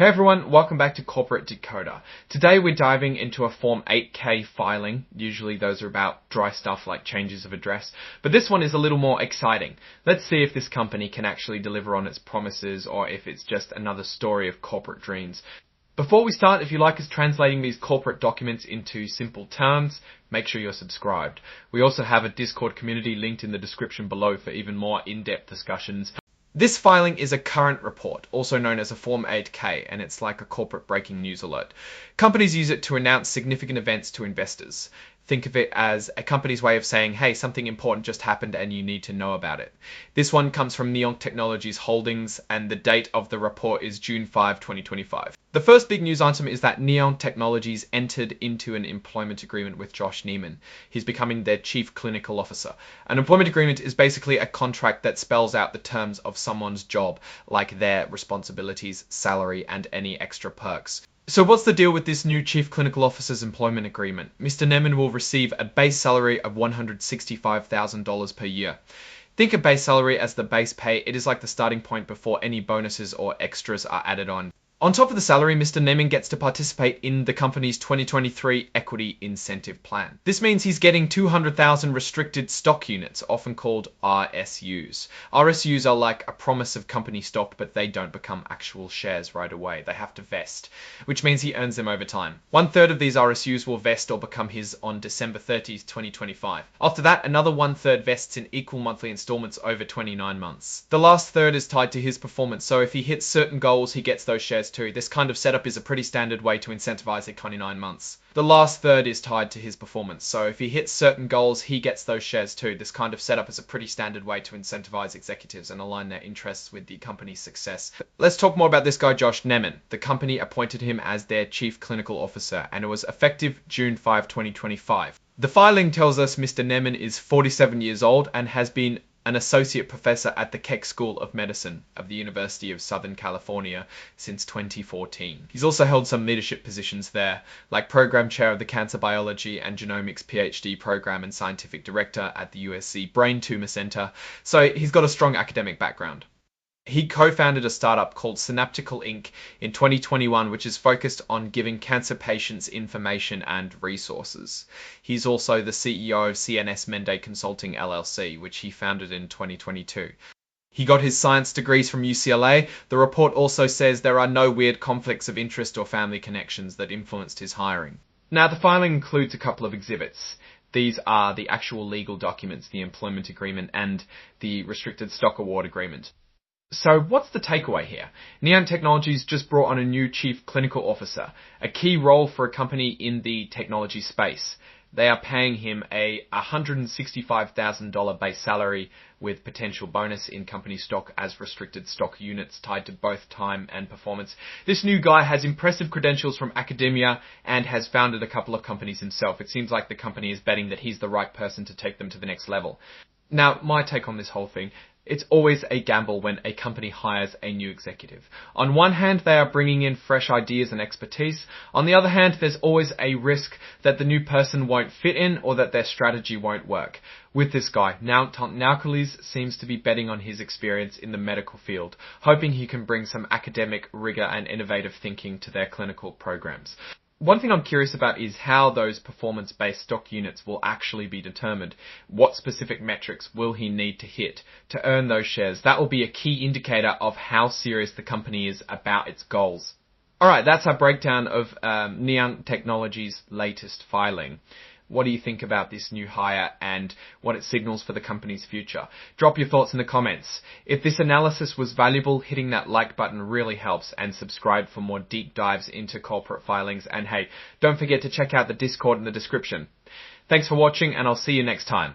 Hey everyone, welcome back to Corporate Decoder. Today we're diving into a Form 8K filing. Usually those are about dry stuff like changes of address, but this one is a little more exciting. Let's see if this company can actually deliver on its promises or if it's just another story of corporate dreams. Before we start, if you like us translating these corporate documents into simple terms, make sure you're subscribed. We also have a Discord community linked in the description below for even more in-depth discussions. This filing is a current report, also known as a Form 8K, and it's like a corporate breaking news alert. Companies use it to announce significant events to investors. Think of it as a company's way of saying, hey, something important just happened and you need to know about it. This one comes from NeOnc Technologies Holdings, and the date of the report is June 5, 2025. The first big news item is that NeOnc Technologies entered into an employment agreement with Josh Neiman. He's becoming their Chief Clinical Officer. An employment agreement is basically a contract that spells out the terms of someone's job, like their responsibilities, salary, and any extra perks. So what's the deal with this new Chief Clinical Officer's employment agreement? Mr. Neiman will receive a base salary of $165,000 per year. Think of base salary as the base pay. It is like the starting point before any bonuses or extras are added on. On top of the salary, Mr. Neiman gets to participate in the company's 2023 Equity Incentive Plan. This means he's getting 200,000 restricted stock units, often called RSUs. RSUs are like a promise of company stock, but they don't become actual shares right away. They have to vest, which means he earns them over time. 1/3 of these RSUs will vest or become his on December 30th, 2025. After that, another 1/3 vests in equal monthly installments over 29 months. The last third is tied to his performance, so if he hits certain goals, he gets those shares too. This kind of setup is a pretty standard way to incentivize at 29 months. The last third is tied to his performance, so if he hits certain goals, he gets those shares too. This kind of setup is a pretty standard way to incentivize executives and align their interests with the company's success. Let's talk more about this guy, Josh Neiman. The company appointed him as their Chief Clinical Officer, and it was effective June 5, 2025. The filing tells us Mr. Neiman is 47 years old and has been an associate professor at the Keck School of Medicine of the University of Southern California since 2014. He's also held some leadership positions there, like program chair of the Cancer Biology and Genomics PhD program and scientific director at the USC Brain Tumor Center, so he's got a strong academic background. He co-founded a startup called Synaptical Inc. in 2021, which is focused on giving cancer patients information and resources. He's also the CEO of CNS Mende Consulting LLC, which he founded in 2022. He got his science degrees from UCLA. The report also says there are no weird conflicts of interest or family connections that influenced his hiring. Now, the filing includes a couple of exhibits. These are the actual legal documents, the employment agreement and the restricted stock award agreement. So what's the takeaway here? NeOnc Technologies just brought on a new Chief Clinical Officer, a key role for a company in the technology space. They are paying him a $165,000 base salary with potential bonus in company stock as restricted stock units tied to both time and performance. This new guy has impressive credentials from academia and has founded a couple of companies himself. It seems like the company is betting that he's the right person to take them to the next level. Now, my take on this whole thing, it's always a gamble when a company hires a new executive. On one hand, they are bringing in fresh ideas and expertise. On the other hand, there's always a risk that the new person won't fit in or that their strategy won't work. With this guy, Naukalis seems to be betting on his experience in the medical field, hoping he can bring some academic rigor and innovative thinking to their clinical programs. One thing I'm curious about is how those performance-based stock units will actually be determined. What specific metrics will he need to hit to earn those shares? That will be a key indicator of how serious the company is about its goals. Alright, that's our breakdown of NeOnc Technologies' latest filing. What do you think about this new hire and what it signals for the company's future? Drop your thoughts in the comments. If this analysis was valuable, hitting that like button really helps, and subscribe for more deep dives into corporate filings. And hey, don't forget to check out the Discord in the description. Thanks for watching, and I'll see you next time.